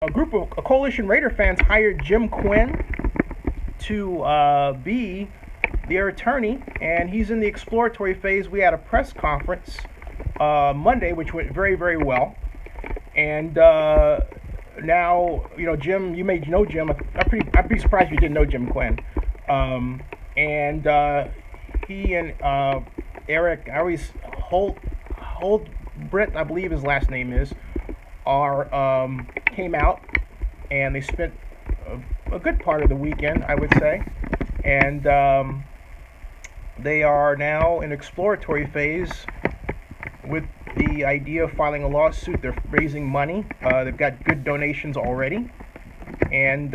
A coalition Raider fans hired Jim Quinn to be their attorney, and he's in the exploratory phase. We had a press conference Monday, which went very, very well. And now, Jim, you may know Jim. I'd be surprised if you didn't know Jim Quinn. And he and Eric, I always Holt Brett, I believe his last name is, came out, and they spent a good part of the weekend, I would say, and they are now in exploratory phase with the idea of filing a lawsuit. They're raising money. They've got good donations already, and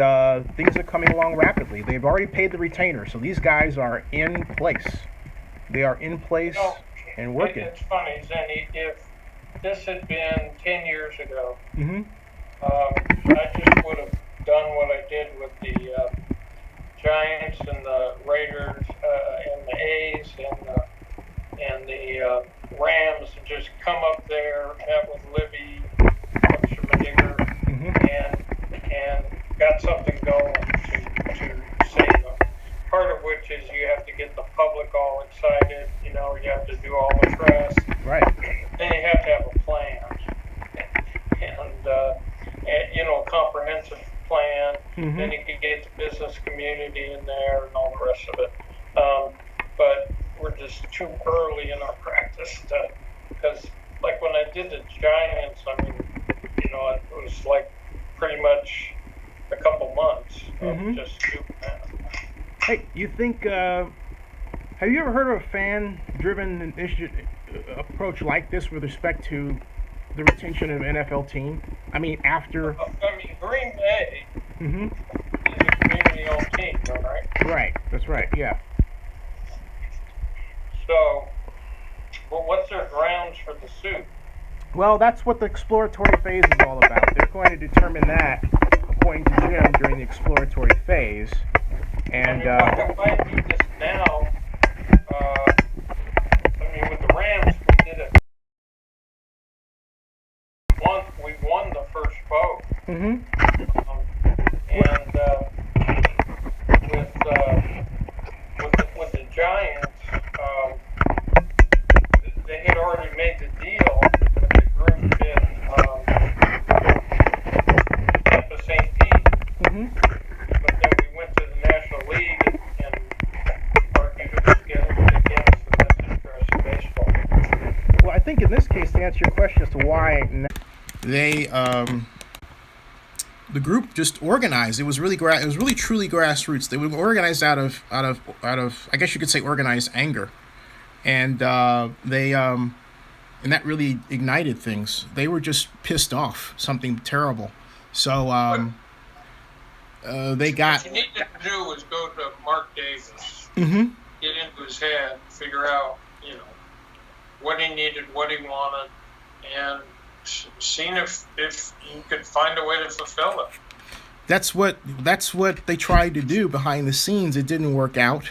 things are coming along rapidly. They've already paid the retainer, so these guys are in place. They are in place and working. It's funny, Zennie, if this had been 10 years ago, Mm-hmm. I just would have done what I did with the Giants and the Raiders and the A's and the Rams, and just come up there, have with Libby, Schmidinger, and got something going to save them. Part of which is you have to get the public all excited. You have to do all the press. Right. Then you have to have a plan, and a comprehensive plan. Mm-hmm. Then you can get the business community in there and all the rest of it. But we're just too early in our practice because, like when I did the Giants, it was like pretty much a couple months of just doing that. Hey, you think? Have you ever heard of a fan-driven approach like this with respect to the retention of an NFL team? After. Green Bay Mm-hmm. is a community-owned team, right? Right. That's right. Yeah. So, what's their grounds for the suit? Well, that's what the exploratory phase is all about. They're going to determine that, according to Jim, during the exploratory phase. And why do this now? With the Rams, we did it. We won the first vote. Mm-hmm. And with the Giants, they had already made the deal with the group in the St. Pete. Mm-hmm. But then we went to the National League and argued against the best interest of baseball. Well, I think in this case, to answer your question as to why they the group just organized. It was really truly grassroots. They were organized out of I guess you could say organized anger, and they and that really ignited things. They were just pissed off, something terrible. So they got. What you needed to do was go to Mark Davis, Mm-hmm. get into his head, figure out what he needed, what he wanted, and seeing if you could find a way to fulfill it. That's what they tried to do behind the scenes. It didn't work out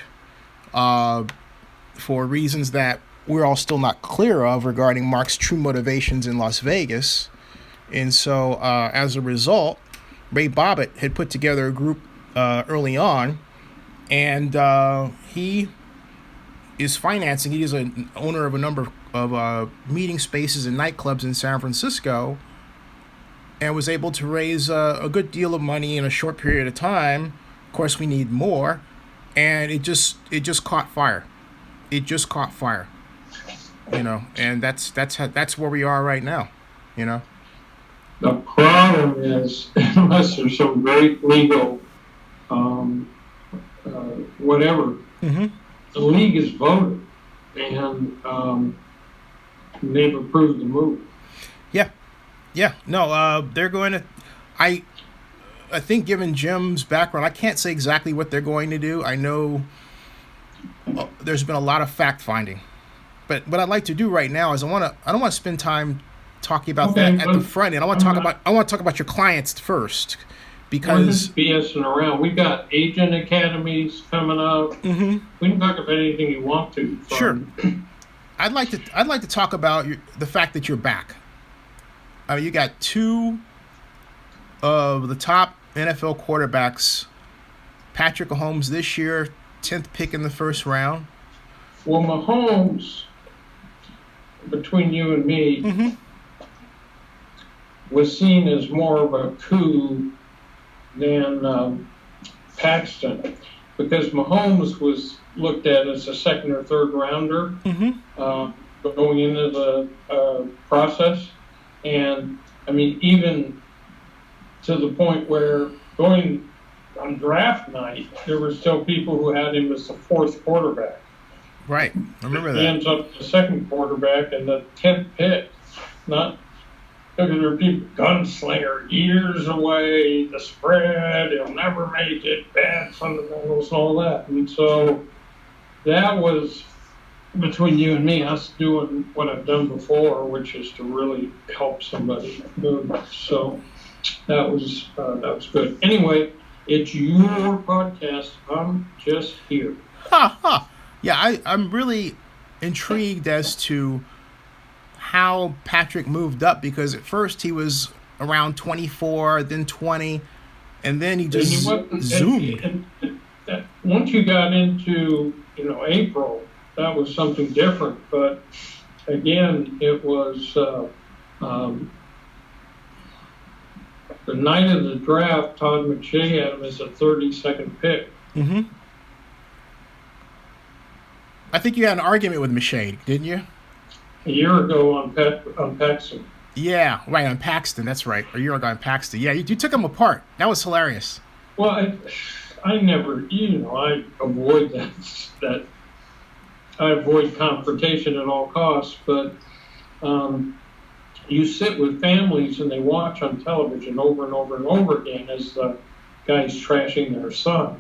for reasons that we're all still not clear of regarding Mark's true motivations in Las Vegas. And so as a result, Ray Bobbitt had put together a group early on, and he is financing. He is an owner of a number of meeting spaces and nightclubs in San Francisco, and was able to raise a good deal of money in a short period of time. Of course, we need more, and it just caught fire. It just caught fire, and that's where we are right now, The problem is, unless there's some great legal, whatever, Mm-hmm. the league is voted, and they've approved the move. Yeah. No, they're going to. I think, given Jim's background, I can't say exactly what they're going to do. I know there's been a lot of fact finding, but what I'd like to do right now is I don't want to spend time talking about that at the front end. I want to talk about your clients first, because BSing around. We've got agent academies coming up. Mm-hmm. We can talk about anything you want to. Sure. I'd like to talk about the fact that you're back. You got two of the top NFL quarterbacks, Patrick Mahomes this year, 10th pick in the first round. Well, Mahomes, between you and me, was seen as more of a coup than Paxton, because Mahomes was looked at as a second or third rounder going into the process. And I mean, even to the point where going on draft night, there were still people who had him as the fourth quarterback. Right, I remember that. He ends up the second quarterback and the 10th pick. Not because there are people, gunslinger, years away, the spread, he'll never make it, bad fundamentals and all that. And so that was, between you and me, us doing what I've done before, which is to really help somebody move. So that was good. Anyway, it's your podcast. I'm just here. Yeah, I'm really intrigued as to how Patrick moved up, because at first he was around 24, then 20, and then he just zoomed. And once you got into April, that was something different. But again, it was the night of the draft. Todd McShay had him as a 32nd pick. I think you had an argument with Machade, didn't you? A year ago on Paxton. Yeah, right, on Paxton, that's right. A year ago on Paxton. Yeah, you took him apart. That was hilarious. Well, I never, I avoid that. I avoid confrontation at all costs, but you sit with families and they watch on television over and over and over again as the guy's trashing their son.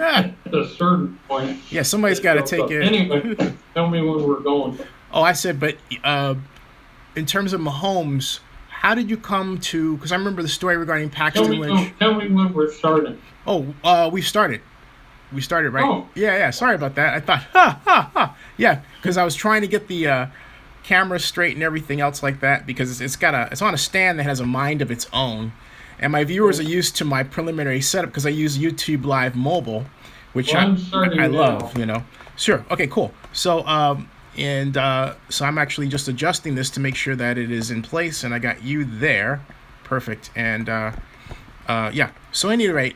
At a certain point. Yeah, somebody's got to take it. Anyway, tell me when we're going. Oh, I said, but in terms of Mahomes, how did you come to? Because I remember the story regarding Paxton Lynch. Tell me when we're starting. Oh, we started. We started, right? Oh. Yeah. Sorry about that. I thought, yeah, because I was trying to get the camera straight and everything else like that, because it's on a stand that has a mind of its own. And my viewers are used to my preliminary setup because I use YouTube Live Mobile, which I love, Sure. Okay, cool. So, so I'm actually just adjusting this to make sure that it is in place, and I got you there. Perfect. And, yeah. So, at any rate,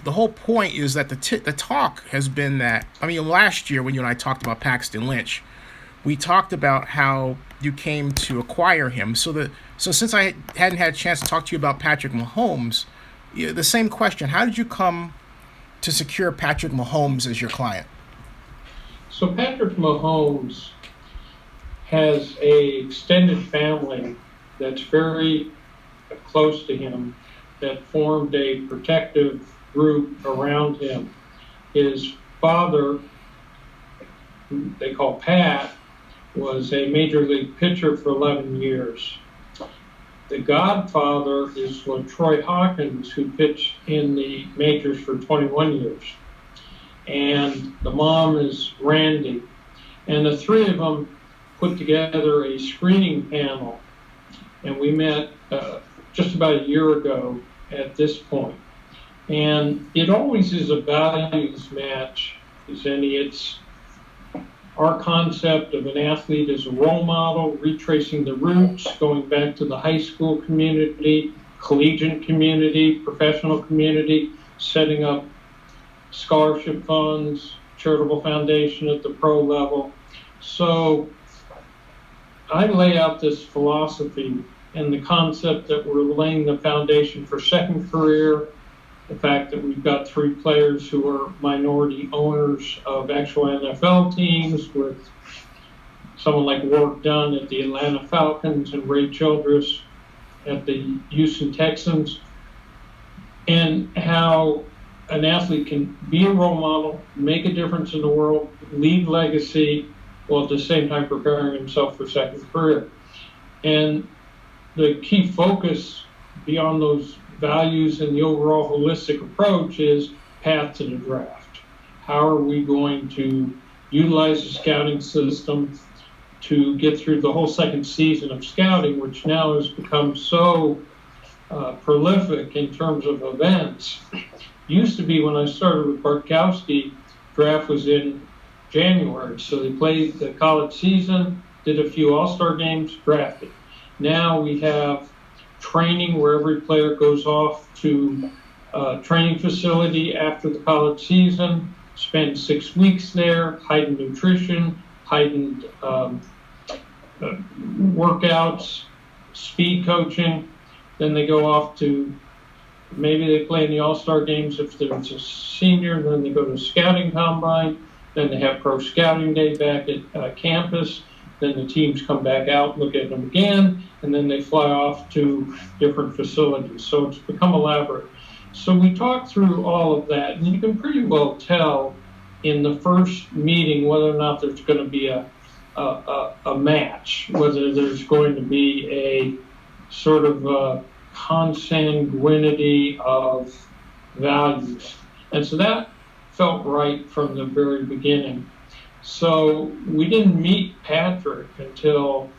the whole point is that the talk has been that, last year when you and I talked about Paxton Lynch, we talked about how you came to acquire him. So since I hadn't had a chance to talk to you about Patrick Mahomes, the same question: how did you come to secure Patrick Mahomes as your client? So Patrick Mahomes has a extended family that's very close to him, that formed a protective group around him. His father, who they call Pat, was a major league pitcher for 11 years. The godfather is LaTroy Hawkins, who pitched in the majors for 21 years. And the mom is Randy. And the three of them put together a screening panel. And we met just about a year ago at this point. And it always is a values match, Zennie. It's our concept of an athlete as a role model, retracing the roots, going back to the high school community, collegiate community, professional community, setting up scholarship funds, charitable foundation at the pro level. So I lay out this philosophy and the concept that we're laying the foundation for second career, the fact that we've got three players who are minority owners of actual NFL teams, with someone like Warwick Dunn at the Atlanta Falcons and Ray Childress at the Houston Texans, and how an athlete can be a role model, make a difference in the world, leave legacy, while at the same time preparing himself for second career. And the key focus beyond those values and the overall holistic approach is path to the draft. How are we going to utilize the scouting system to get through the whole second season of scouting, which now has become so prolific in terms of events. Used to be when I started with Bartkowski, draft was in January. So they played the college season, did a few all-star games, drafted. Now we have training where every player goes off to a training facility after the college season, spend 6 weeks there, heightened nutrition, heightened workouts, speed coaching. Then they go off to, maybe they play in the all-star games if there's a senior, then they go to scouting combine, then they have pro scouting day back at campus, then the teams come back out, look at them again, and then they fly off to different facilities. So it's become elaborate. So we talked through all of that, and you can pretty well tell in the first meeting whether or not there's going to be a match, whether there's going to be a sort of consanguinity of values. And so that felt right from the very beginning. So we didn't meet Patrick until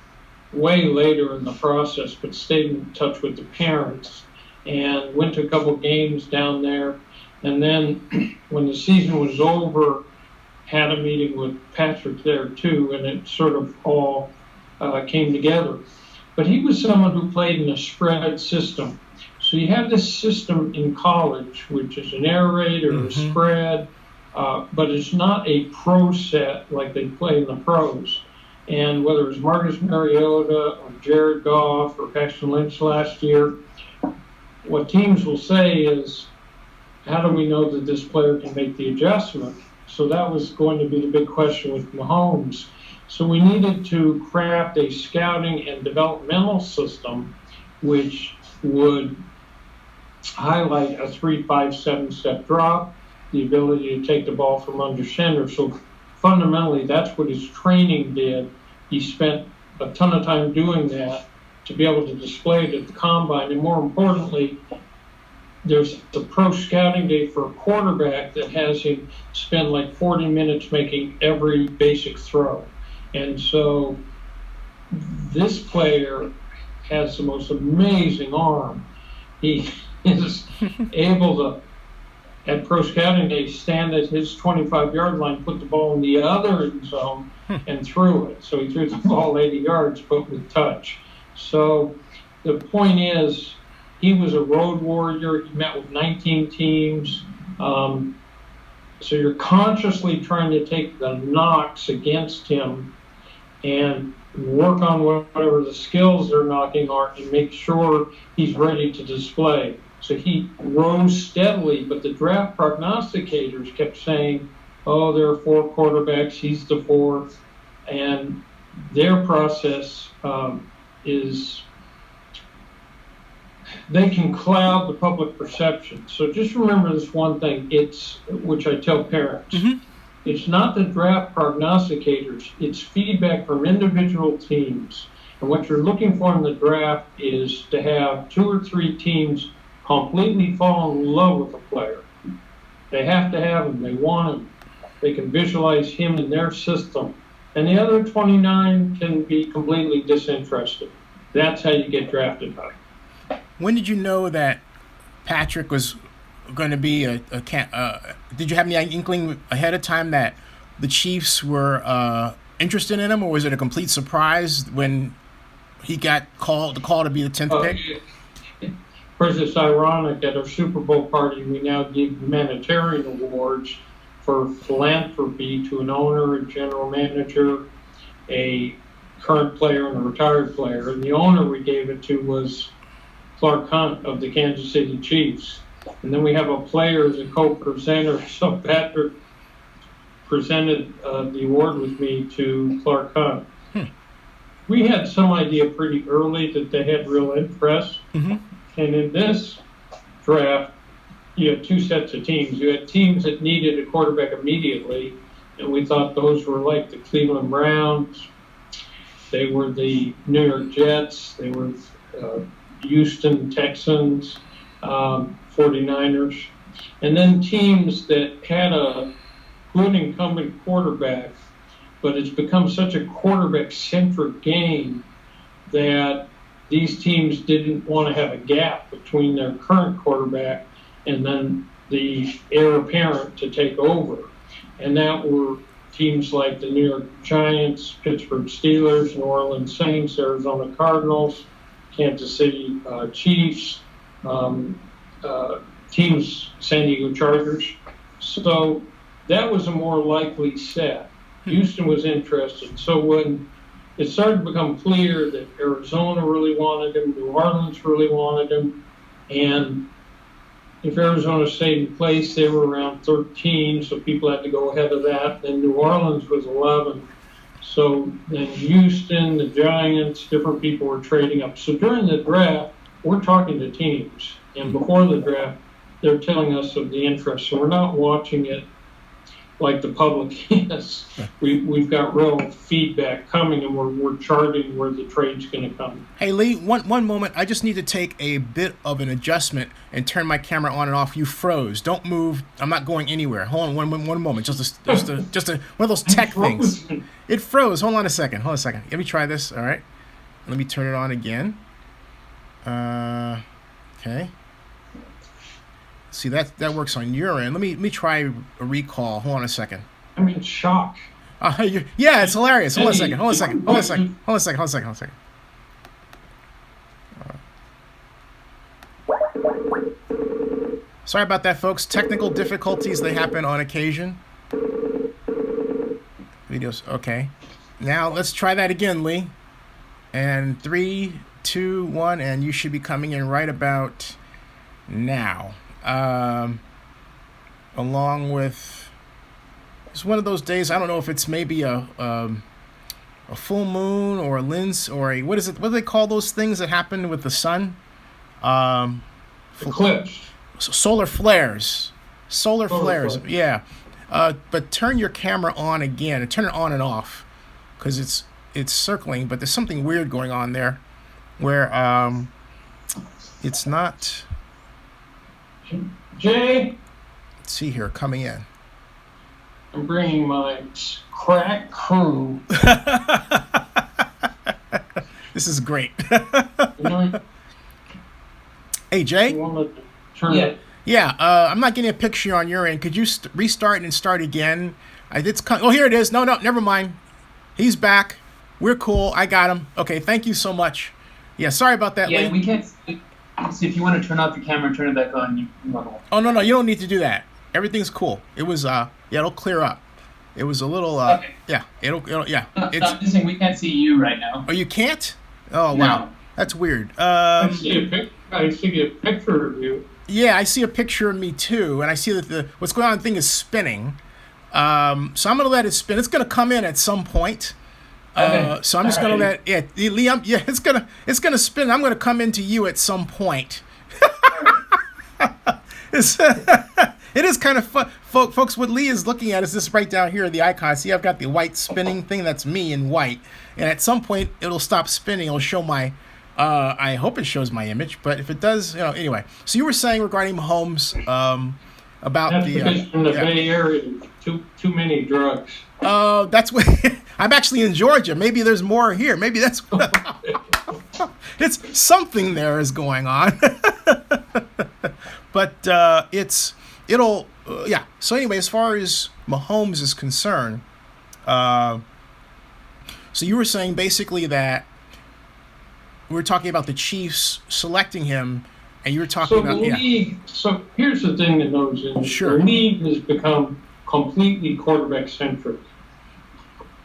way later in the process, but stayed in touch with the parents and went to a couple games down there. And then when the season was over, had a meeting with Patrick there too, and it sort of all came together. But he was someone who played in a spread system. So you have this system in college, which is an air raid or a spread, but it's not a pro set like they play in the pros. And whether it's Marcus Mariota or Jared Goff or Paxton Lynch last year, what teams will say is, how do we know that this player can make the adjustment? So that was going to be the big question with Mahomes. So we needed to craft a scouting and developmental system which would highlight a 3, 5, 7-step drop, the ability to take the ball from under center. So fundamentally, that's what his training did. He spent a ton of time doing that to be able to display it at the combine. And more importantly, there's the pro scouting day for a quarterback that has him spend like 40 minutes making every basic throw. And so this player has the most amazing arm. He is able to, at pro scouting day, stand at his 25-yard line, put the ball in the other end zone, and threw it. So he threw the ball 80 yards, but with touch. So the point is, he was a road warrior. He met with 19 teams. So you're consciously trying to take the knocks against him and work on whatever the skills they're knocking are and make sure he's ready to display. So he rose steadily, but the draft prognosticators kept saying, oh, there are 4 quarterbacks, he's the 4th. And their process is, they can cloud the public perception. So just remember this one thing, which I tell parents. It's not the draft prognosticators, it's feedback from individual teams. And what you're looking for in the draft is to have 2 or 3 teams completely fall in love with a player. They have to have him, they want him. They can visualize him in their system. And the other 29 can be completely disinterested. That's how you get drafted high. When did you know that Patrick was going to be did you have any inkling ahead of time that the Chiefs were interested in him, or was it a complete surprise when he got the call to be the 10th pick? Of course, it's ironic, at our Super Bowl party, we now give humanitarian awards for philanthropy to an owner, a general manager, a current player, and a retired player. And the owner we gave it to was Clark Hunt of the Kansas City Chiefs. And then we have a player as a co-presenter. So Patrick presented the award with me to Clark Hunt. We had some idea pretty early that they had real interest. And in this draft, you had 2 sets of teams. You had teams that needed a quarterback immediately, and we thought those were like the Cleveland Browns. They were the New York Jets. They were Houston Texans, 49ers. And then teams that had a good incumbent quarterback, but it's become such a quarterback-centric game that these teams didn't want to have a gap between their current quarterback and then the heir apparent to take over. And that were teams like the New York Giants, Pittsburgh Steelers, New Orleans Saints, Arizona Cardinals, Kansas City Chiefs, teams, San Diego Chargers. So that was a more likely set. Houston was interested. So when it started to become clear that Arizona really wanted him, New Orleans really wanted him, and if Arizona stayed in place, they were around 13, so people had to go ahead of that. Then New Orleans was 11. So then Houston, the Giants, different people were trading up. So during the draft, we're talking to teams. And before the draft, they're telling us of the interest. So we're not watching it like the public is. We've got real feedback coming, and we're charting where the trade's going to come. Hey, Leigh, one moment. I just need to take a bit of an adjustment and turn my camera on and off. You froze. Don't move. I'm not going anywhere. Hold on one moment. Just one of those tech things. It froze. Hold on a second. Let me try this. All right. Let me turn it on again. Okay. See, that works on your end. Let me try a recall. Hold on a second. I'm in shock. Yeah, it's hilarious. Hold on a second. Sorry about that, folks. Technical difficulties, they happen on occasion. Videos, okay. Now, let's try that again, Leigh. And 3, 2, 1, and you should be coming in right about now. Along with, it's one of those days, I don't know if it's maybe a full moon or a lens or a, what do they call those things that happen with the sun? Eclipse. Solar flares. Solar flares, yeah. But turn your camera on again, and turn it on and off, because it's circling, but there's something weird going on there where it's not. Jay? Let's see here, coming in. I'm bringing my crack crew. This is great. You know, Hey, Jay? you want to turn it? Yeah, I'm not getting a picture on your end. Could you restart and start again? Oh, here it is. No, never mind. He's back. We're cool. I got him. Okay, thank you so much. Yeah, sorry about that. Yeah, Leigh. we can't. So if you want to turn off the camera and turn it back on, you want to. Oh, no, you don't need to do that. Everything's cool. It was, it'll clear up. It was a little, Okay. yeah, it'll yeah. No, I'm just saying we can't see you right now. Oh, you can't? Oh, wow. No. That's weird. I see a picture of you. Yeah, I see a picture of me too, and I see that what's going on, the thing is spinning. So I'm going to let it spin. It's going to come in at some point. Okay. So I'm just going to let Leigh, it's going to spin. I'm going to come into you at some point. It is kind of fun. Folks, what Leigh is looking at is this right down here, the icon. See, I've got the white spinning thing. That's me in white. And at some point, it'll stop spinning. It'll show my, I hope it shows my image. But if it does, anyway. So you were saying regarding Mahomes, about That's the... because in the Bay Area, too many drugs. That's what... I'm actually in Georgia. Maybe there's more here. Maybe that's... It's something there is going on. But yeah. So anyway, as far as Mahomes is concerned, so you were saying basically that we were talking about the Chiefs selecting him, and you were talking about the league. So here's the thing that goes in. Sure. The league has become completely quarterback centric.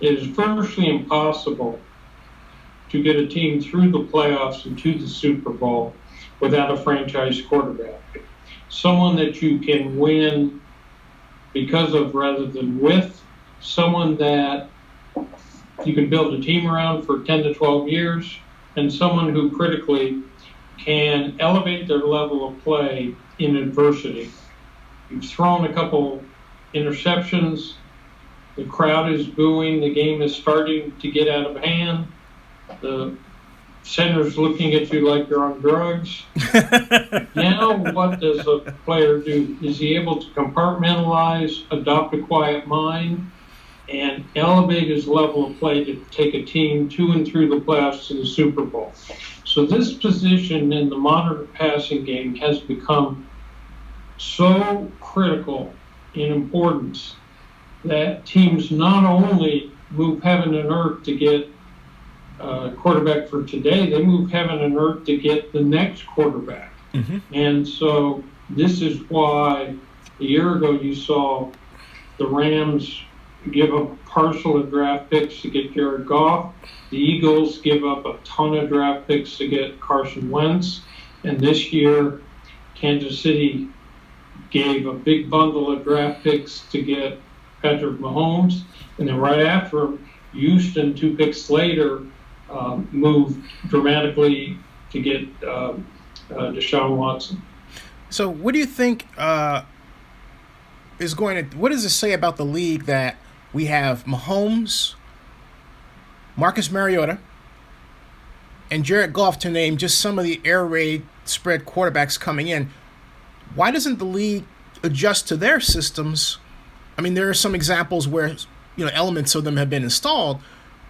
It is virtually impossible to get a team through the playoffs and to the Super Bowl without a franchise quarterback. Someone that you can win because of rather than with, someone that you can build a team around for 10 to 12 years, and someone who critically can elevate their level of play in adversity. You've thrown a couple interceptions, the crowd is booing, the game is starting to get out of hand, the center's looking at you like you're on drugs. Now what does a player do? Is he able to compartmentalize, adopt a quiet mind, and elevate his level of play to take a team to and through the playoffs to the Super Bowl? So this position in the modern passing game has become so critical in importance that teams not only move heaven and earth to get a quarterback for today, they move heaven and earth to get the next quarterback. Mm-hmm. And so this is why a year ago you saw the Rams give up a parcel of draft picks to get Jared Goff. The Eagles give up a ton of draft picks to get Carson Wentz. And this year, Kansas City gave a big bundle of draft picks to get Patrick Mahomes. And then right after him, Houston, 2 picks later, moved dramatically to get Deshaun Watson. So what do you think is going to, what does it say about the league that we have Mahomes, Marcus Mariota, and Jared Goff, to name just some of the air raid spread quarterbacks coming in? Why doesn't the league adjust to their systems? I mean, there are some examples where, elements of them have been installed,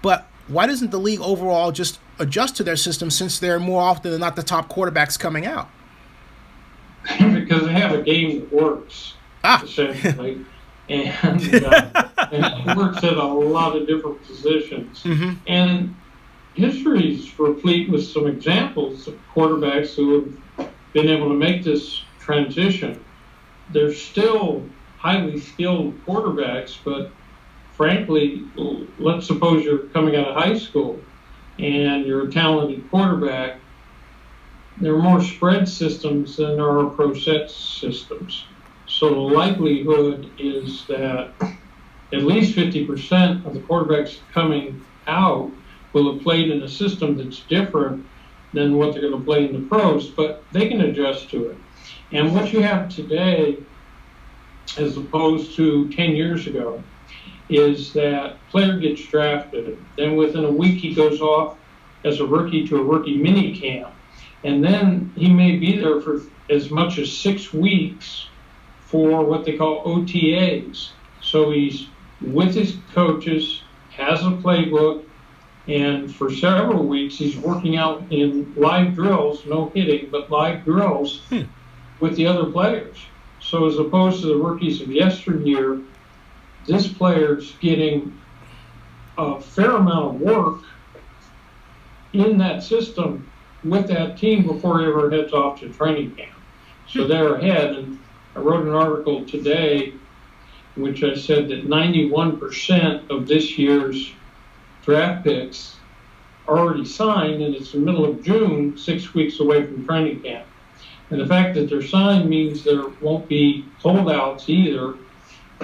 but why doesn't the league overall just adjust to their system, since they're more often than not the top quarterbacks coming out? Because they have a game that works, essentially. And it works at a lot of different positions. Mm-hmm. And history is replete with some examples of quarterbacks who have been able to make this transition. They're still highly skilled quarterbacks, but frankly, let's suppose you're coming out of high school and you're a talented quarterback. There are more spread systems than there are pro set systems. So the likelihood is that at least 50% of the quarterbacks coming out will have played in a system that's different than what they're going to play in the pros, but they can adjust to it. And what you have today, as opposed to 10 years ago, is that player gets drafted, then within a week he goes off as a rookie to a rookie mini camp, and then he may be there for as much as 6 weeks for what they call OTAs. So he's with his coaches, has a playbook, and for several weeks he's working out in live drills, no hitting, but live drills with the other players. So as opposed to the rookies of yesteryear, this player's getting a fair amount of work in that system with that team before he ever heads off to training camp. So they're ahead. And I wrote an article today in which I said that 91% of this year's draft picks are already signed, and it's the middle of June, 6 weeks away from training camp. And the fact that they're signed means there won't be holdouts either.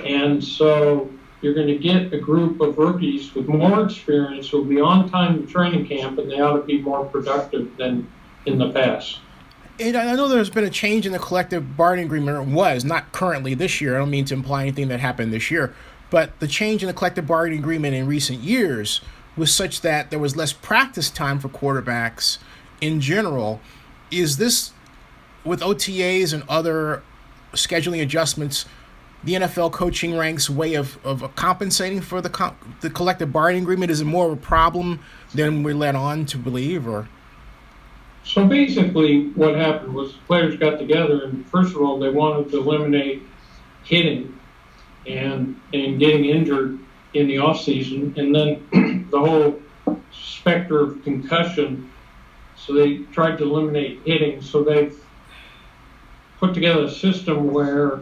And so you're going to get a group of rookies with more experience who will be on time to training camp, and they ought to be more productive than in the past. And I know there's been a change in the collective bargaining agreement, or was, not currently this year. I don't mean to imply anything that happened this year, but the change in the collective bargaining agreement in recent years was such that there was less practice time for quarterbacks in general. Is this, with OTAs and other scheduling adjustments, the NFL coaching ranks way of compensating for the collective bargaining agreement? Is it more of a problem than we're led on to believe, or? So basically what happened was players got together, and first of all, they wanted to eliminate hitting and getting injured in the off season, and then the whole specter of concussion. So they tried to eliminate hitting. So they've put together a system where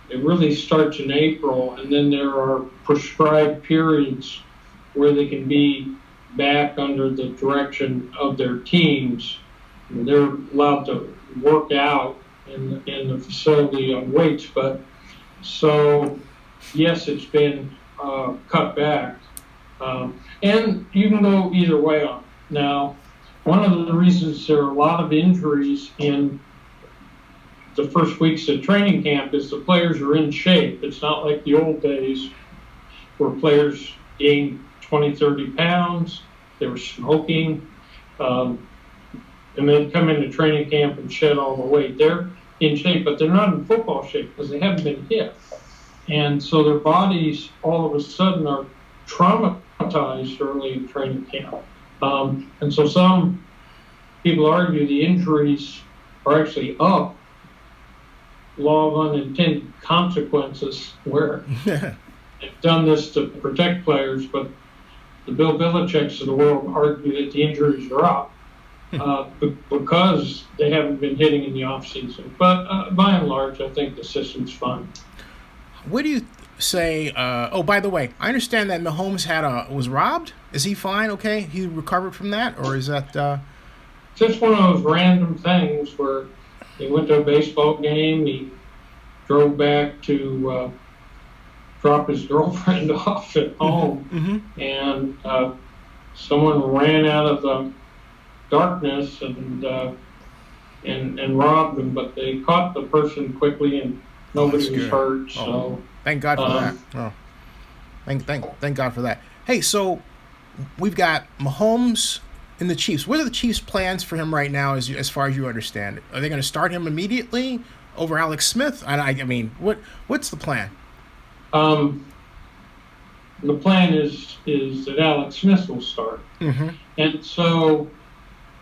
it really starts in April, and then there are prescribed periods where they can be back under the direction of their teams. And they're allowed to work out in the facility on weights, but so yes, it's been cut back, and you can go either way on it. Now, one of the reasons there are a lot of injuries in the first weeks of training camp is the players are in shape. It's not like the old days where players gained 20, 30 pounds, they were smoking, and they'd come into training camp and shed all the weight. They're in shape, but they're not in football shape because they haven't been hit. And so their bodies all of a sudden are traumatized early in training camp. And so some people argue the injuries are actually up, law of unintended consequences, where they've done this to protect players, but the Bill Belichick's of the world argue that the injuries are up because they haven't been hitting in the offseason. But by and large, I think the system's fine. What do you say? Oh, by the way, I understand that Mahomes was robbed. Is he fine? Okay, he recovered from that, or is that? Just one of those random things where he went to a baseball game, he drove back to drop his girlfriend off at home, and someone ran out of the darkness and robbed him. But they caught the person quickly, and nobody was hurt. So thank God for that. Oh, thank God for that. Hey, so we've got Mahomes and the Chiefs. What are the Chiefs' plans for him right now, as far as you understand it? Are they going to start him immediately over Alex Smith? I mean, what's the plan? The plan is that Alex Smith will start. And so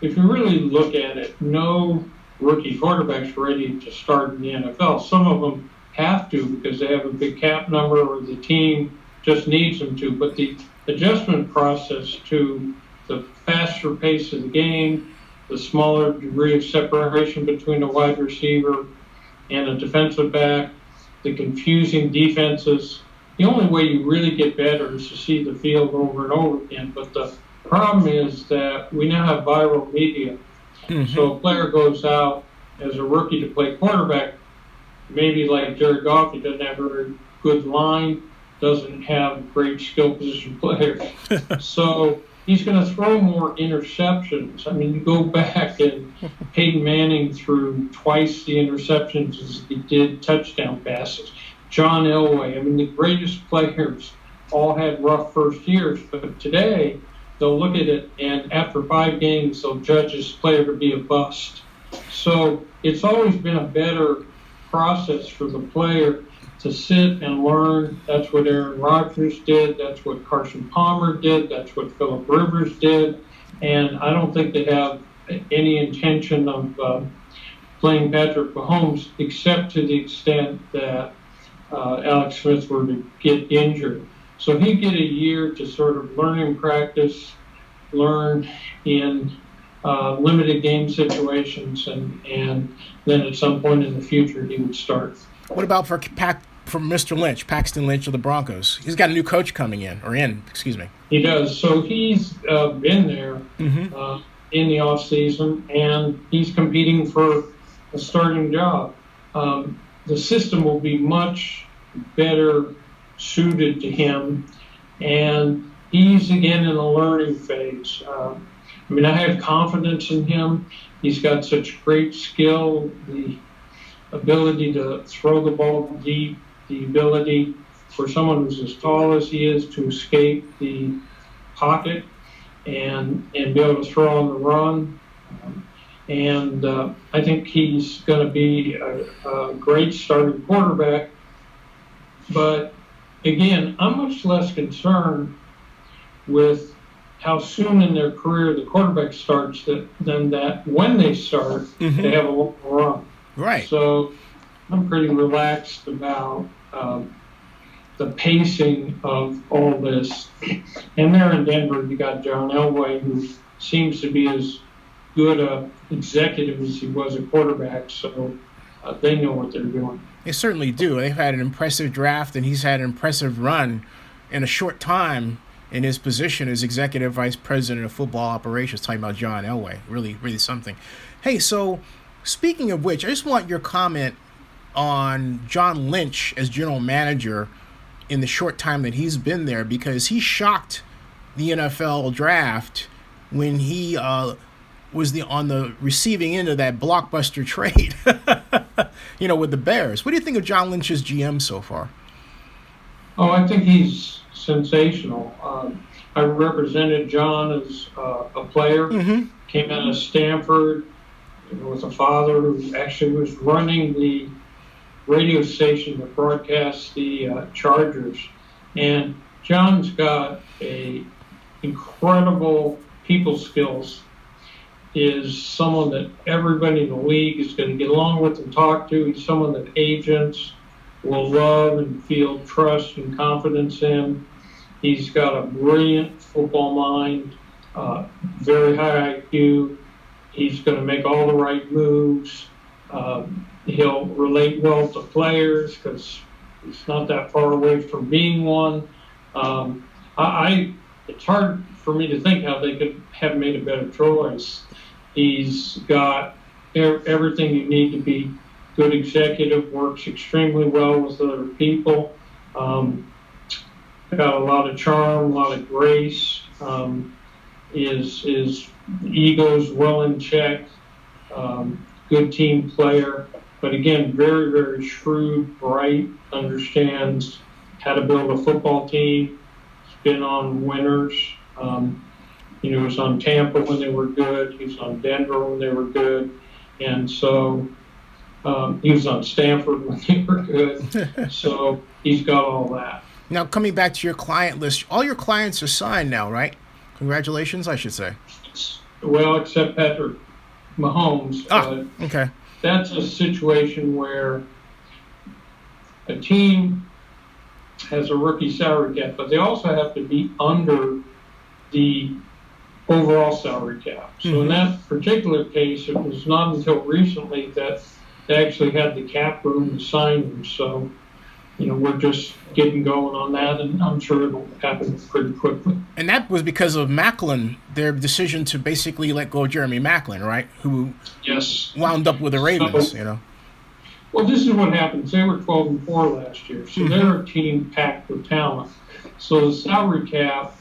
if you really look at it, no rookie quarterback's ready to start in the NFL. Some of them have to because they have a big cap number or the team just needs them to. But the adjustment process to the faster pace of the game, the smaller degree of separation between a wide receiver and a defensive back, the confusing defenses. The only way you really get better is to see the field over and over again. But the problem is that we now have viral media. So a player goes out as a rookie to play quarterback, maybe like Jared Goff, he doesn't have a very good line, doesn't have great skill position players. So he's going to throw more interceptions. I mean, you go back and Peyton Manning threw twice the interceptions as he did touchdown passes. John Elway, I mean, the greatest players all had rough first years, but today they'll look at it and after 5 games, they'll judge his player to be a bust. So it's always been a better process for the player to sit and learn. That's what Aaron Rodgers did. That's what Carson Palmer did. That's what Phillip Rivers did. And I don't think they have any intention of playing Patrick Mahomes except to the extent that Alex Smith were to get injured. So he'd get a year to sort of learn in practice, learn in limited game situations, and then at some point in the future he would start. What about for Mr. Lynch, Paxton Lynch of the Broncos? He's got a new coach coming in, excuse me. He does. So he's been there in the offseason, and he's competing for a starting job. The system will be much better suited to him, and he's again in a learning phase. I mean, I have confidence in him. He's got such great skill, the ability to throw the ball deep, the ability for someone who's as tall as he is to escape the pocket and be able to throw on the run. And I think he's going to be a great starting quarterback. But again, I'm much less concerned with how soon in their career the quarterback starts than that when they start, they have a long run. Right. So I'm pretty relaxed about the pacing of all this. And there in Denver, you got John Elway, who seems to be as good a executive as he was a quarterback. So they know what they're doing. They certainly do. They've had an impressive draft, and he's had an impressive run in a short time in his position as Executive Vice President of Football Operations, talking about John Elway. Really, really something. Hey, so speaking of which, I just want your comment on John Lynch as general manager in the short time that he's been there, because he shocked the NFL draft when he was on the receiving end of that blockbuster trade, with the Bears. What do you think of John Lynch's GM so far? Oh, I think he's sensational. I represented John as a player, came out of Stanford with a father who actually was running the radio station that broadcasts the Chargers. And John's got a incredible people skills. is someone that everybody in the league is going to get along with and talk to. He's someone that agents will love and feel trust and confidence in. He's got a brilliant football mind, very high IQ. He's going to make all the right moves. He'll relate well to players because he's not that far away from being one. It's hard for me to think how they could have made a better choice. He's got everything you need to be good executive, works extremely well with other people, got a lot of charm, a lot of grace, his ego's well in check, good team player, but again, very, very shrewd, bright, understands how to build a football team. He's been on winners. He was on Tampa when they were good. He was on Denver when they were good. And so he was on Stanford when they were good. So he's got all that. Now, coming back to your client list, all your clients are signed now, right? Congratulations, I should say. Well, except Patrick Mahomes. Okay. That's a situation where a team has a rookie salary cap, but they also have to be under the overall salary cap. So in that particular case, it was not until recently that they actually had the cap room to sign them. So, we're just getting going on that, and I'm sure it'll happen pretty quickly. And that was because of Macklin, their decision to basically let go of Jeremy Macklin, right? Who wound up with the Ravens, Well, this is what happens. They were 12-4 last year, so they're a team packed with talent. So the salary cap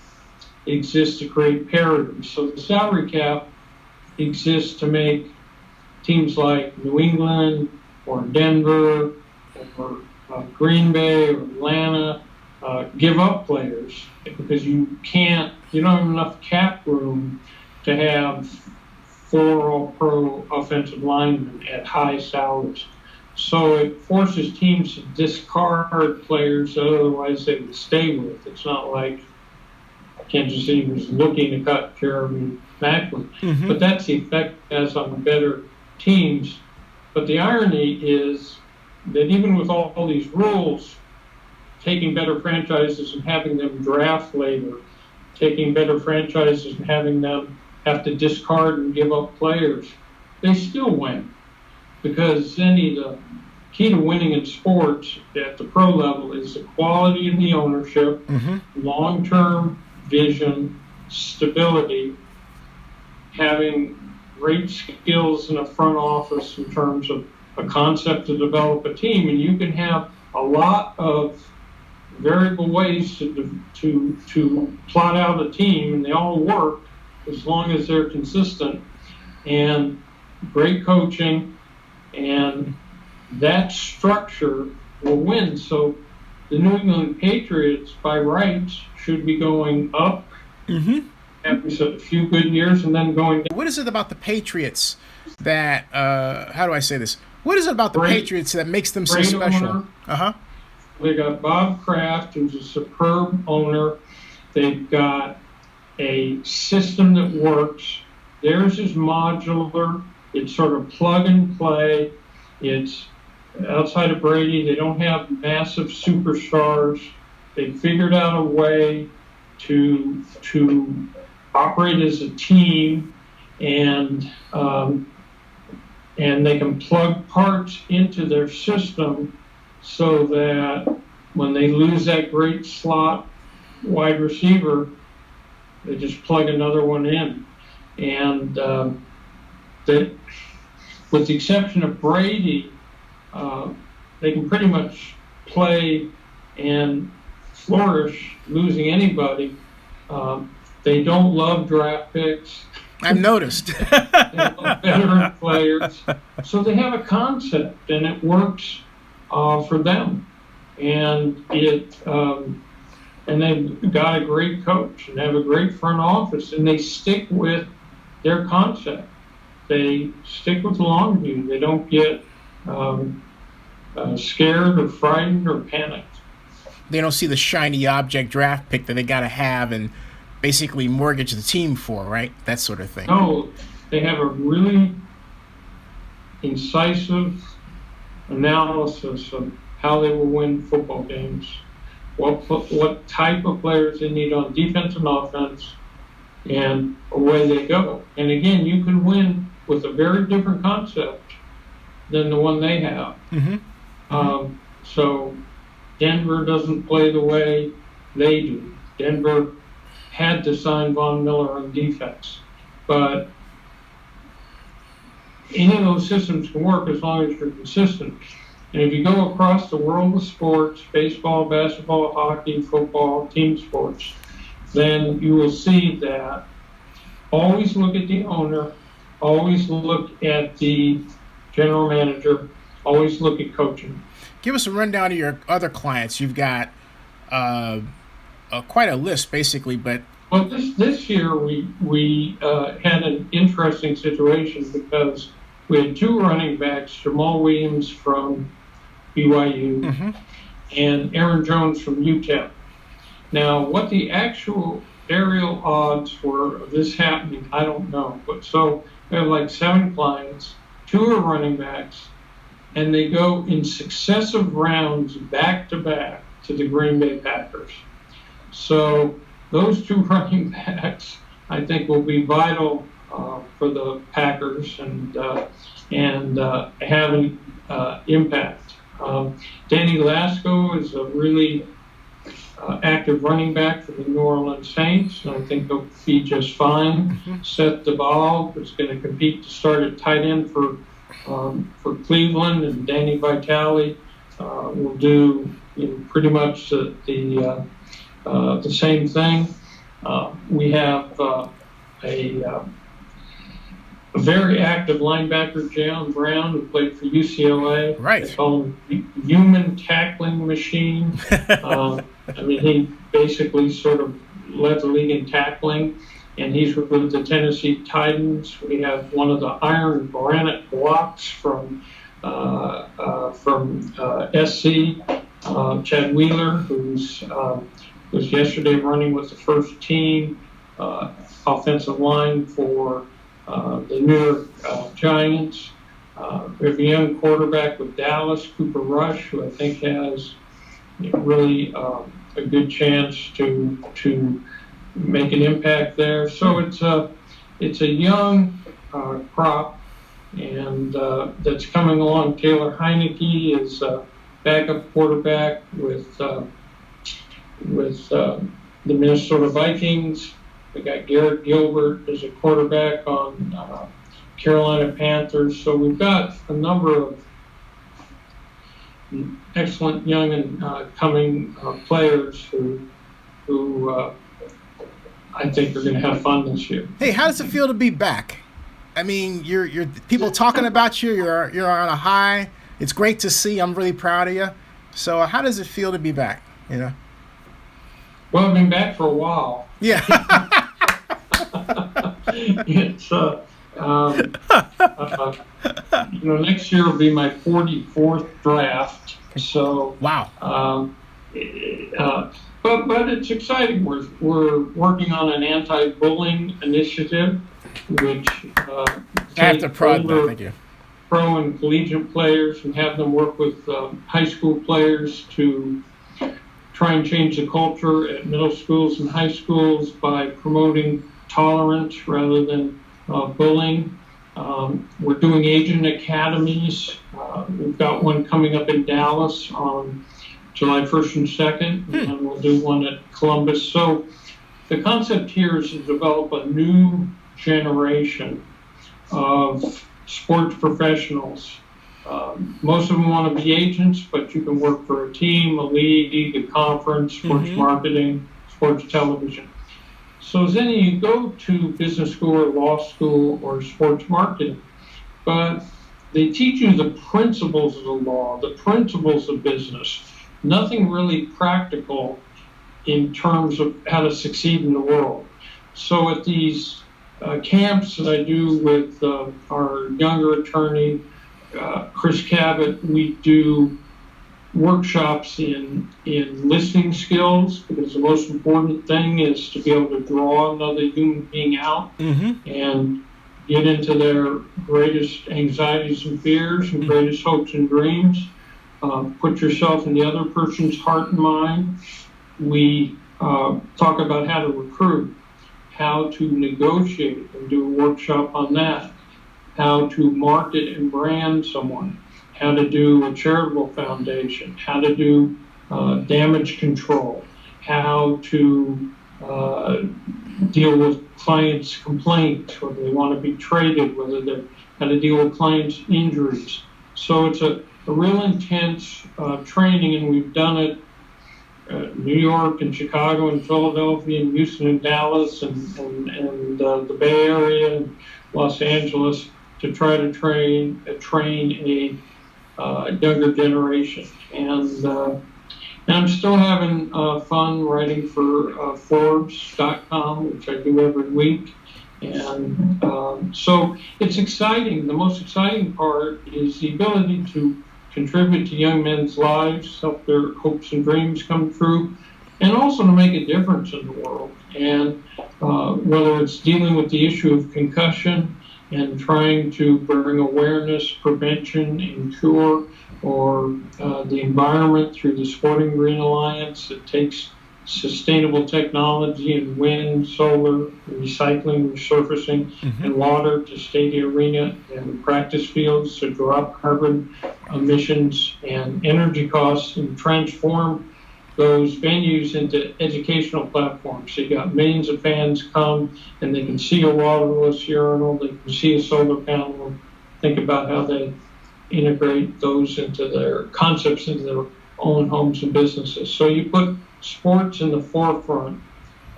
exists to create parity. So the salary cap exists to make teams like New England or Denver or Green Bay or Atlanta give up players because you don't have enough cap room to have 4 all-pro offensive linemen at high salaries. So it forces teams to discard players that otherwise they would stay with. It's not like Kansas City was looking to cut Jeremy Macklin. But that's the effect it has on better teams. But the irony is that even with all these rules, taking better franchises and having them draft later, taking better franchises and having them have to discard and give up players, they still win. Because Zennie, the key to winning in sports at the pro level is the quality of the ownership, long-term vision, stability, having great skills in a front office in terms of a concept to develop a team. And you can have a lot of variable ways to plot out a team, and they all work as long as they're consistent. And great coaching, and that structure will win. So the New England Patriots, by rights, should be going up after a few good years and then going down. What is it about the Patriots that, how do I say this? What is it about the Patriots that makes them so special? They got Bob Kraft, who's a superb owner. They've got a system that works. Theirs is modular. It's sort of plug and play. It's outside of Brady. They don't have massive superstars. They figured out a way to operate as a team, and they can plug parts into their system so that when they lose that great slot wide receiver, they just plug another one in. And that, with the exception of Brady, they can pretty much play and flourish losing anybody. They don't love draft picks. I've noticed. They love veteran players. So they have a concept, and it works for them. And and they've got a great coach and have a great front office, and they stick with their concept. They stick with the long view. They don't get scared or frightened or panicked. They don't see the shiny object draft pick that they got to have and basically mortgage the team for, right? That sort of thing. No, they have a really incisive analysis of how they will win football games, what type of players they need on defense and offense, and away they go. And again, you can win with a very different concept than the one they have. So Denver doesn't play the way they do. Denver had to sign Von Miller on defense, but any of those systems can work as long as you're consistent. And if you go across the world of sports, baseball, basketball, hockey, football, team sports, then you will see that always look at the owner, always look at the general manager, always look at coaching. Give us a rundown of your other clients. You've got quite a list, basically, but... Well, this year we had an interesting situation because we had two running backs, Jamal Williams from BYU and Aaron Jones from UTEP. Now, what the actual aerial odds were of this happening, I don't know. But so we have like 7 clients, 2 are running backs, and they go in successive rounds back to back to the Green Bay Packers. So those 2 running backs, I think, will be vital for the Packers and have an impact. Danny Lasco is a really active running back for the New Orleans Saints, and I think he'll be just fine. Seth Duvall is going to compete to start at tight end for Cleveland, and Danny Vitale will do pretty much the same thing. We have a very active linebacker, Jalen Brown, who played for UCLA. Right. They call him the human tackling machine. He basically sort of led the league in tackling, and he's with the Tennessee Titans. We have one of the iron granite blocks from SC, Chad Wheeler, who's was yesterday running with the first team offensive line for the New York Giants. We have a young quarterback with Dallas, Cooper Rush, who I think has really a good chance to make an impact there. So it's a young crop, and that's coming along. Taylor Heineke is a backup quarterback with the Minnesota Vikings. We got Garrett Gilbert as a quarterback on Carolina Panthers. So we've got a number of excellent young and coming players who I think are going to have fun this year. Hey, how does it feel to be back? I mean, you're people talking about you. You're on a high. It's great to see. I'm really proud of you. So how does it feel to be back? Well, I've been back for a while. Yeah. It's next year will be my 44th draft. So wow. But it's exciting. We're working on an anti-bullying initiative, which I have to prod that. Thank you. Pro and collegiate players and have them work with high school players to try and change the culture at middle schools and high schools by promoting tolerance rather than bullying. We're doing agent academies. We've got one coming up in Dallas on July 1st and 2nd, and we'll do one at Columbus. So the concept here is to develop a new generation of sports professionals. Most of them want to be agents, but you can work for a team, a league, a conference, sports marketing, sports television. So Zennie, you go to business school or law school or sports marketing, but they teach you the principles of the law, the principles of business, nothing really practical in terms of how to succeed in the world. So at these camps that I do with our younger attorney, Chris Cabot, we do workshops in listening skills, because the most important thing is to be able to draw another human being out. And get into their greatest anxieties and fears and greatest hopes and dreams. Put yourself in the other person's heart and mind. We talk about how to recruit, how to negotiate and do a workshop on that, how to market and brand someone, how to do a charitable foundation, how to do damage control, how to deal with clients' complaints, whether they want to be traded, how to deal with clients' injuries. So it's a real intense training, and we've done it New York and Chicago and Philadelphia and Houston and Dallas and the Bay Area and Los Angeles to try to train a younger generation. And I'm still having fun writing for Forbes.com, which I do every week. And so it's exciting. The most exciting part is the ability to contribute to young men's lives, help their hopes and dreams come true, and also to make a difference in the world. And whether it's dealing with the issue of concussion and trying to bring awareness, prevention, and cure, or the environment through the Sporting Green Alliance that takes sustainable technology and wind, solar, recycling, resurfacing, and water to state arena and practice fields to drop carbon emissions and energy costs and transform those venues into educational platforms. So you got millions of fans come and they can see a waterless urinal, they can see a solar panel, and think about how they integrate those into their concepts into their own homes and businesses. So you put sports in the forefront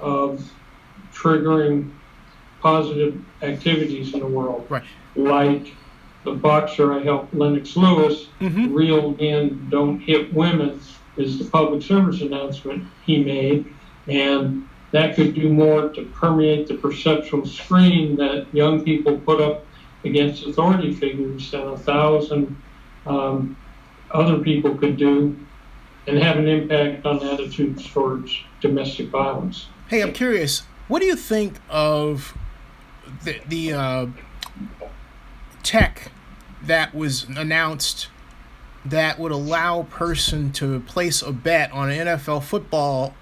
of triggering positive activities in the world. Right. Like the boxer I helped, Lennox Lewis, Real Men Don't Hit Women, is the public service announcement he made. And that could do more to permeate the perceptual screen that young people put up against authority figures than 1,000 other people could do, and have an impact on attitudes towards domestic violence. Hey, I'm curious, what do you think of the tech that was announced that would allow a person to place a bet on an NFL football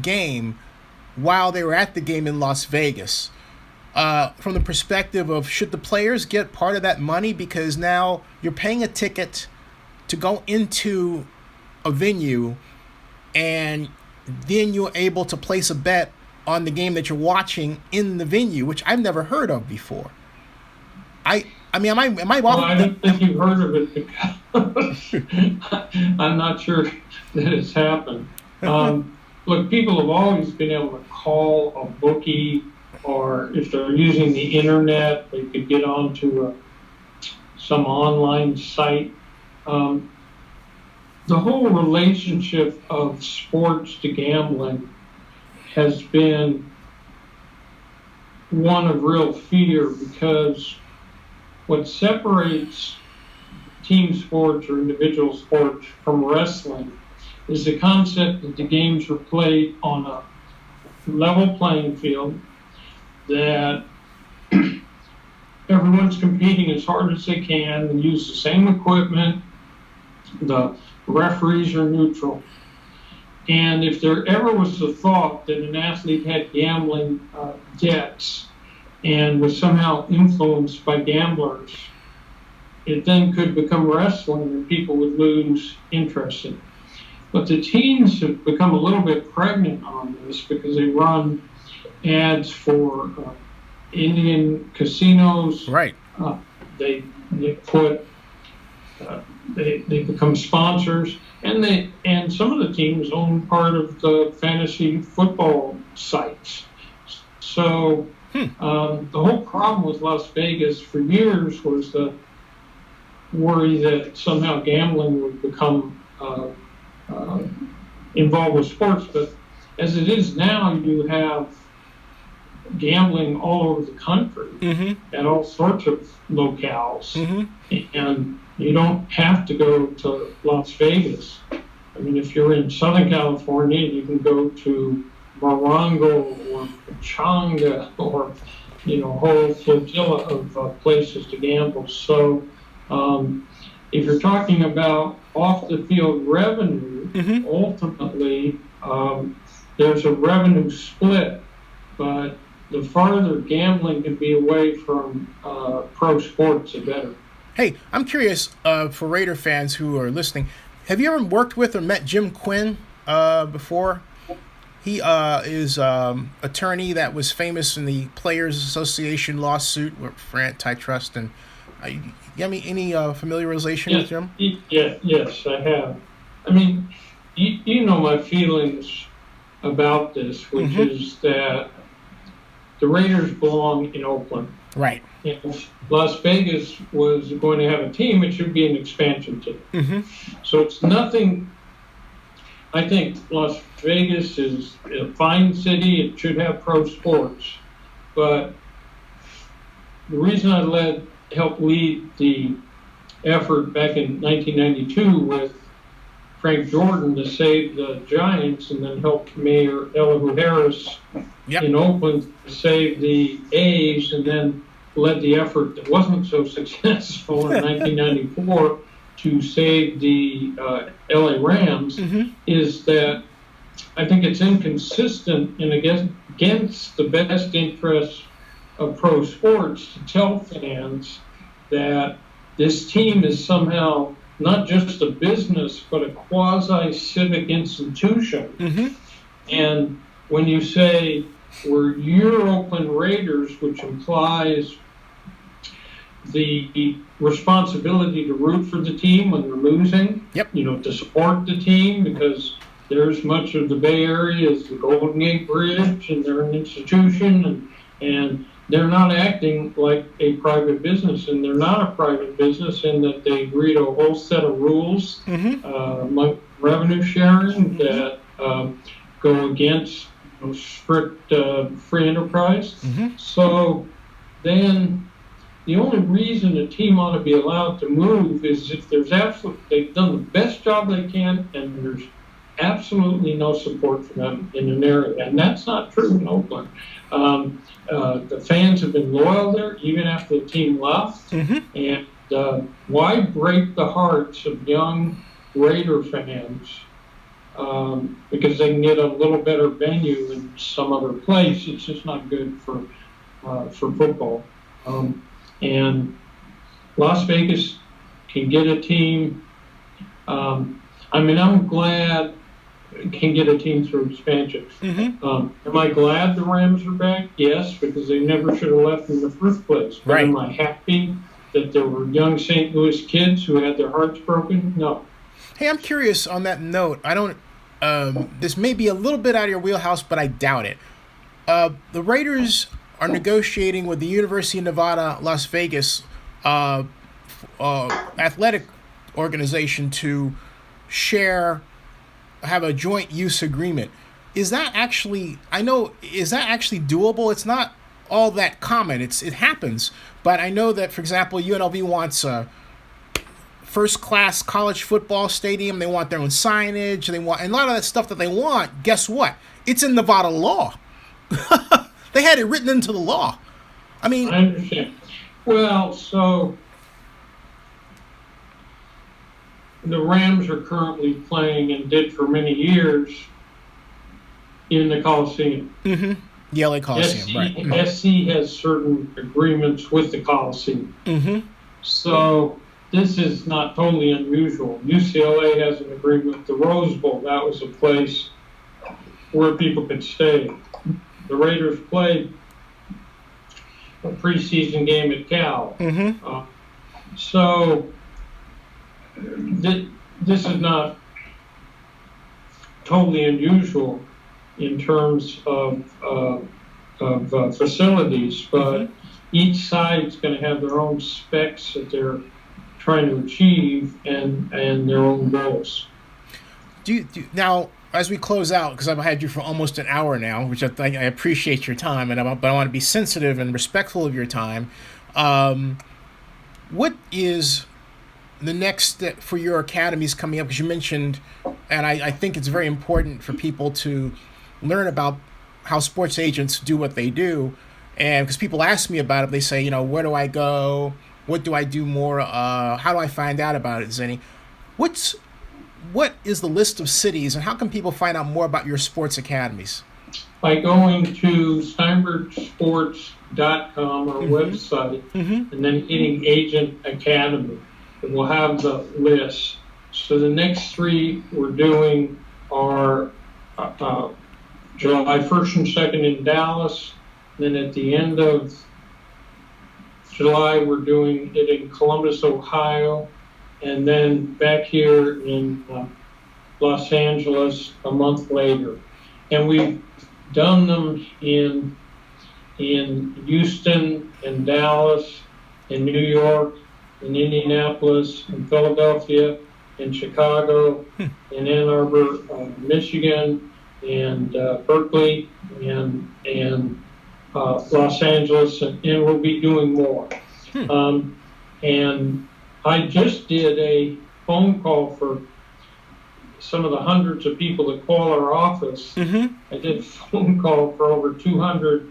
game while they were at the game in Las Vegas? From the perspective of, should the players get part of that money, because now you're paying a ticket to go into a venue, and then you're able to place a bet on the game that you're watching in the venue, which I've never heard of before. I mean, am I Well, I don't think you've heard of it because I'm not sure that it's happened. Look, people have always been able to call a bookie, or if they're using the internet, they could get onto some online site. The whole relationship of sports to gambling has been one of real fear, because what separates team sports or individual sports from wrestling is the concept that the games are played on a level playing field, that everyone's competing as hard as they can and use the same equipment. The referees are neutral. And if there ever was the thought that an athlete had gambling debts and was somehow influenced by gamblers, it then could become wrestling and people would lose interest in it. But the teams have become a little bit pregnant on this because they run ads for Indian casinos. Right. They put they become sponsors, and some of the teams own part of the fantasy football sites. So the whole problem with Las Vegas for years was the worry that somehow gambling would become involved with sports. But as it is now, you have gambling all over the country at all sorts of locales, and you don't have to go to Las Vegas. I mean, if you're in Southern California, you can go to Morongo or Pachanga or whole flotilla of places to gamble. So if you're talking about off the field revenue, ultimately there's a revenue split, but the farther gambling can be away from pro sports, the better. Hey, I'm curious for Raider fans who are listening. Have you ever worked with or met Jim Quinn before? He is attorney that was famous in the Players Association lawsuit for antitrust. And you have any familiarization with him? Yes, I have. I mean, you know my feelings about this, which is that the Raiders belong in Oakland. Right. If Las Vegas was going to have a team, it should be an expansion team. So it's nothing. I think Las Vegas is a fine city. It should have pro sports. But the reason I helped lead the effort back in 1992 with Frank Jordan to save the Giants, and then helped Mayor Elihu Harris in Oakland to save the A's, and then led the effort that wasn't so successful in 1994 to save the LA Rams, is that I think it's inconsistent and against the best interests of pro sports to tell fans that this team is somehow not just a business, but a quasi-civic institution. And when you say we're your Oakland Raiders, which implies the responsibility to root for the team when they're losing, to support the team, because there's much of the Bay Area is the Golden Gate Bridge, and they're an institution, and they're not acting like a private business, and they're not a private business in that they agree to a whole set of rules, like revenue sharing, that go against strict free enterprise. So then the only reason a team ought to be allowed to move is if they've done the best job they can, and there's absolutely no support for them in an area. And that's not true in Oakland. The fans have been loyal there even after the team left. And why break the hearts of young Raider fans because they can get a little better venue in some other place? It's just not good for football. And Las Vegas can get a team. I'm glad it can get a team through expansion. Am I glad the Rams are back? Yes, because they never should have left in the first place. But am I happy that there were young St. Louis kids who had their hearts broken? No. Hey, I'm curious on that note. I don't. This may be a little bit out of your wheelhouse, but I doubt it. The Raiders are negotiating with the University of Nevada, Las Vegas athletic organization to have a joint use agreement. Is that actually doable? It's not all that common. It happens, but I know that, for example, UNLV wants a first-class college football stadium. They want their own signage. And a lot of that stuff that they want. Guess what? It's in Nevada law. They had it written into the law. I understand. Well, so the Rams are currently playing, and did for many years, in the Coliseum. The LA Coliseum, right. SC has certain agreements with the Coliseum. So this is not totally unusual. UCLA has an agreement with the Rose Bowl. That was a place where people could stay. The Raiders played a preseason game at Cal. So this is not totally unusual in terms of facilities, but each side's going to have their own specs that they're trying to achieve and their own goals. Now, as we close out, because I've had you for almost an hour now, which I appreciate your time, but I want to be sensitive and respectful of your time. What is the next step for your academies coming up? Because you mentioned, and I think it's very important for people to learn about how sports agents do what they do. And because people ask me about it, they say, where do I go? What do I do more? How do I find out about it, Zennie? What is the list of cities, and how can people find out more about your sports academies? By going to steinbergsports.com, our website, and then hitting Agent Academy. It will have the list. So the next 3 we're doing are July 1st and 2nd in Dallas. Then at the end of July, we're doing it in Columbus, Ohio. And then back here in Los Angeles a month later. And we've done them in Houston and Dallas, in New York, in Indianapolis, in Philadelphia, in Chicago, in Ann Arbor, Michigan, and Berkeley, and Los Angeles, and we'll be doing more. And I just did a phone call for some of the hundreds of people that call our office. I did a phone call for over 200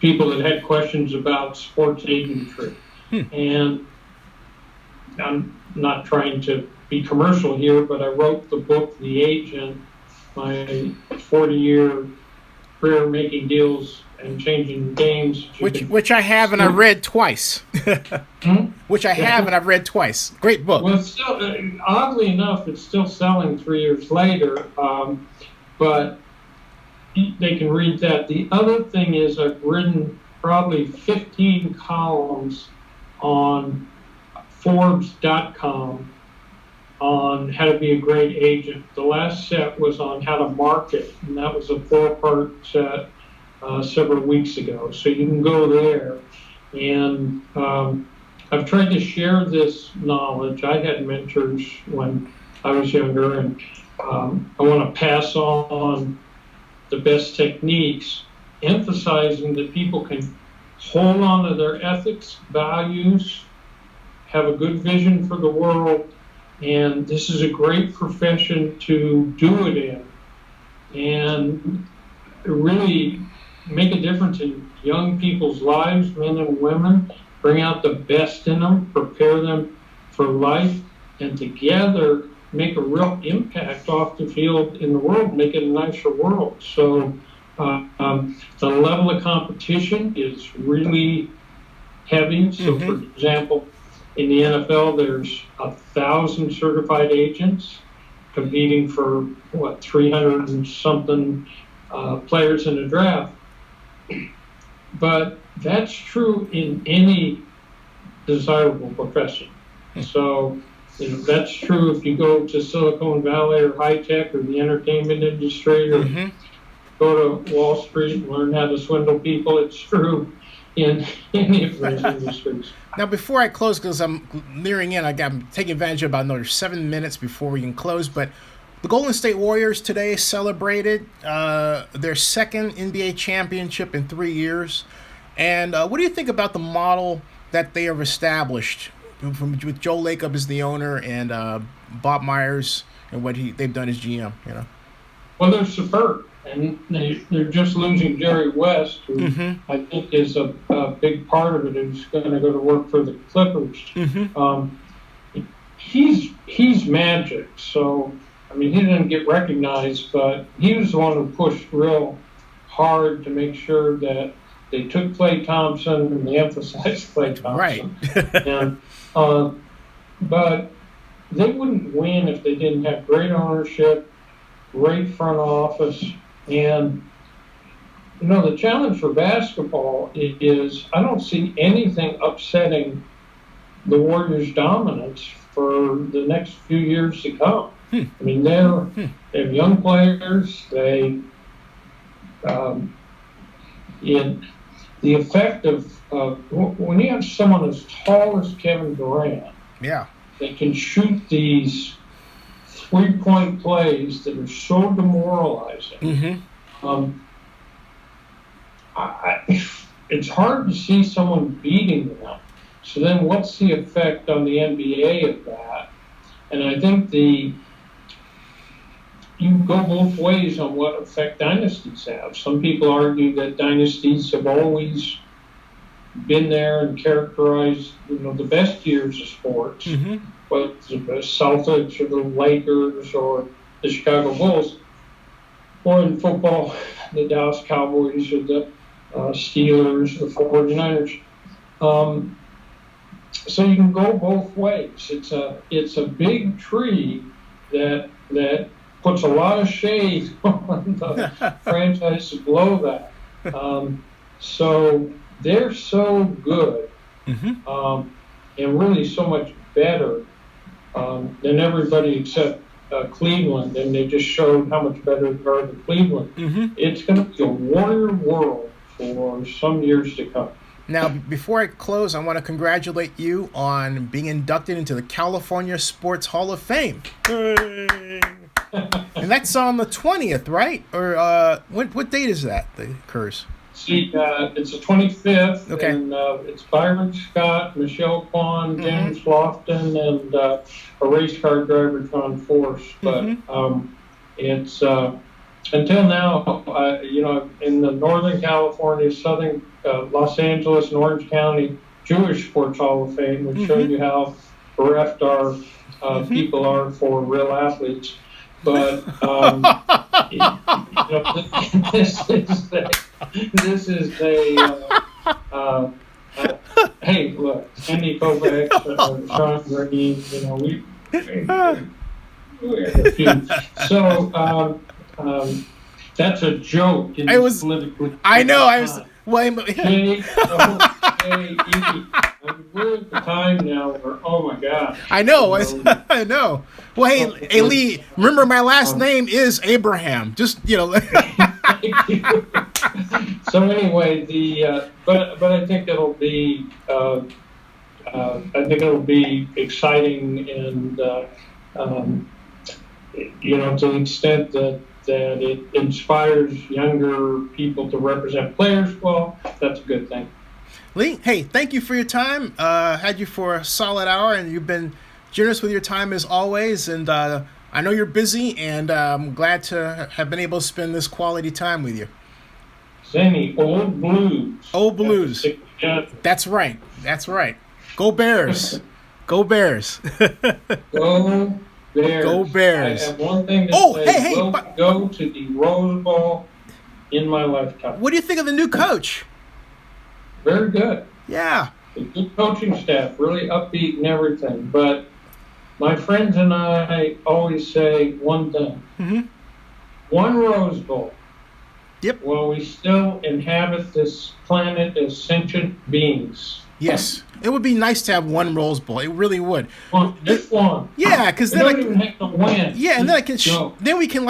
people that had questions about sports agentry. And I'm not trying to be commercial here, but I wrote the book, The Agent, my 40-year career making deals and changing games. Which I have and I read twice. Which I have and I've read twice. Great book. Well, it's still, oddly enough, it's still selling 3 years later, but they can read that. The other thing is I've written probably 15 columns on Forbes.com on how to be a great agent. The last set was on how to market, and that was a 4-part set several weeks ago. So you can go there. And I've tried to share this knowledge. I had mentors when I was younger, and I want to pass on the best techniques, emphasizing that people can hold on to their ethics, values, have a good vision for the world, and this is a great profession to do it in and really make a difference in young people's lives, men and women, bring out the best in them, prepare them for life, and together make a real impact off the field in the world, make it a nicer world. So the level of competition is really heavy. So for example, in the NFL, there's 1,000 certified agents competing for 300 and something players in a draft. But that's true in any desirable profession. So that's true if you go to Silicon Valley or high tech or the entertainment industry or go to Wall Street and learn how to swindle people. It's true in any of those industries. Now, before I close, because I'm nearing in, I'm taking advantage of about another 7 minutes before we can close, but the Golden State Warriors today celebrated their second NBA championship in 3 years. And what do you think about the model that they have established with Joe Lacob as the owner and Bob Myers and what they've done as GM? Well, they're superb. And they're just losing Jerry West, who I think is a big part of it, who's going to go to work for the Clippers. He's magic. So, I mean, he didn't get recognized, but he was the one who pushed real hard to make sure that they took Klay Thompson and they emphasized Klay Thompson. Right. And, but they wouldn't win if they didn't have great ownership, great front office. And, the challenge for basketball is I don't see anything upsetting the Warriors' dominance for the next few years to come. I mean, they have young players. The effect of when you have someone as tall as Kevin Durant, they can shoot these three-point plays that are so demoralizing. It's hard to see someone beating them. So then what's the effect on the NBA of that? And I think you can go both ways on what effect dynasties have. Some people argue that dynasties have always been there and characterized, the best years of sports, whether it's the Celtics or the Lakers or the Chicago Bulls, or in football, the Dallas Cowboys or the Steelers, the 49ers. So you can go both ways. It's a big tree that puts a lot of shade on the franchise below that. So they're so good, and really so much better than everybody except Cleveland, and they just showed how much better they are than Cleveland. It's going to be a Warrior world for some years to come. Now, before I close, I want to congratulate you on being inducted into the California Sports Hall of Fame. And that's on the 20th, right? Or what date is that occurs? See, it's the 25th, Okay. and it's Byron Scott, Michelle Kwan, James Lofton, and a race car driver, John Force. But it's until now, in the Northern California, Southern Los Angeles, and Orange County Jewish Sports Hall of Fame, which show you how bereft our people are for real athletes. But this is a hey, look, Andy Kovacs, Sean Green, we have a few. So that's a joke. In I was politically. I know. I was. Well, I'm we're at the time now where, oh my God. I know. I know. Well, hey, Leigh, remember my last name is Abraham. Just, So anyway, but I think it'll be exciting, and to the extent that it inspires younger people to represent players, well, that's a good thing. Leigh, hey, thank you for your time. Had you for a solid hour, and you've been generous with your time as always. And I know you're busy, and I'm glad to have been able to spend this quality time with you. Zennie, old blues. Old blues. That's right. That's right. Go Bears. Go Bears. Go Bears. Go Bears. I have one thing to say. We'll go to the Rose Bowl in my lifetime. What do you think of the new coach? Very good. Yeah. A good coaching staff, really upbeat and everything. But my friends and I always say one thing. One Rose Bowl. Yep. While we still inhabit this planet as sentient beings. Yes. It would be nice to have one Rose Bowl. It really would. Just one. Yeah, because then don't even have to win. Yeah, and then I can then we can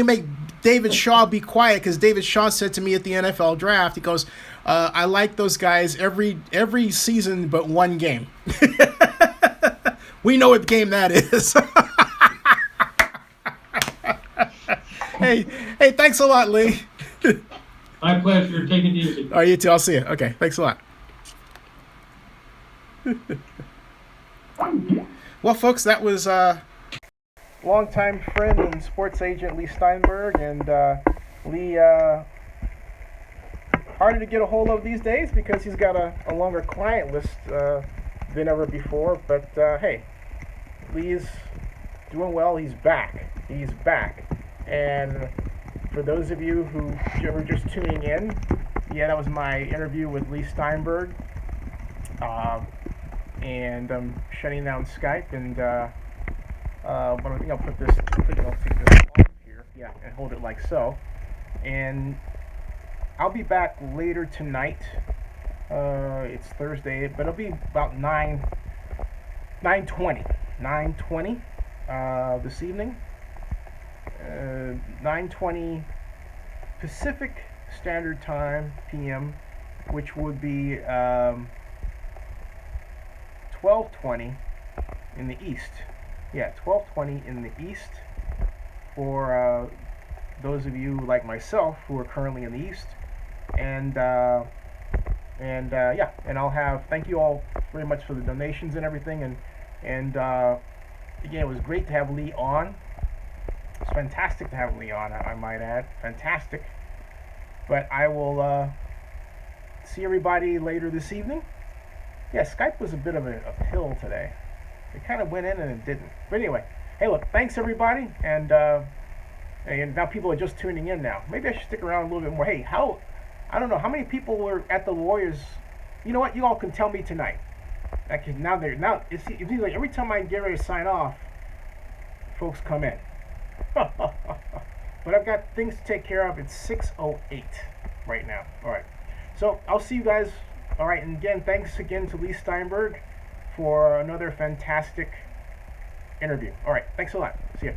make David Shaw be quiet, because David Shaw said to me at the NFL draft, he goes, I like those guys every season but one game. We know what game that is. Hey, thanks a lot, Leigh. My pleasure. Take it easy. All right, you too. I'll see you. Okay, thanks a lot. Well, folks, that was longtime friend and sports agent Leigh Steinberg, and Leigh harder to get a hold of these days because he's got a longer client list than ever before. But hey, Leigh's doing well. He's back. And for those of you who were just tuning in, yeah, that was my interview with Leigh Steinberg. And I'm shutting down Skype, and but I think I'll take this off here, yeah, and hold it like so. And I'll be back later tonight. It's Thursday, but it'll be about 9:20 this evening. 9:20 Pacific Standard Time p.m., which would be 12:20 in the East. Yeah, 12:20 in the East for those of you like myself who are currently in the East. And I'll have, thank you all very much for the donations and everything. And again, it was great to have Leigh on. fantastic to have Leigh on, I might add. Fantastic. But I will see everybody later this evening. Yeah, Skype was a bit of a pill today. It kind of went in and it didn't. But anyway, hey, look, thanks everybody. And now people are just tuning in now. Maybe I should stick around a little bit more. Hey, I don't know, how many people were at the Warriors? You know what? You all can tell me tonight. It seems like every time I get ready to sign off, folks come in. But I've got things to take care of. It's 6:08 right now. All right. So I'll see you guys. All right. And again, thanks again to Leigh Steinberg for another fantastic interview. All right. Thanks a lot. See ya.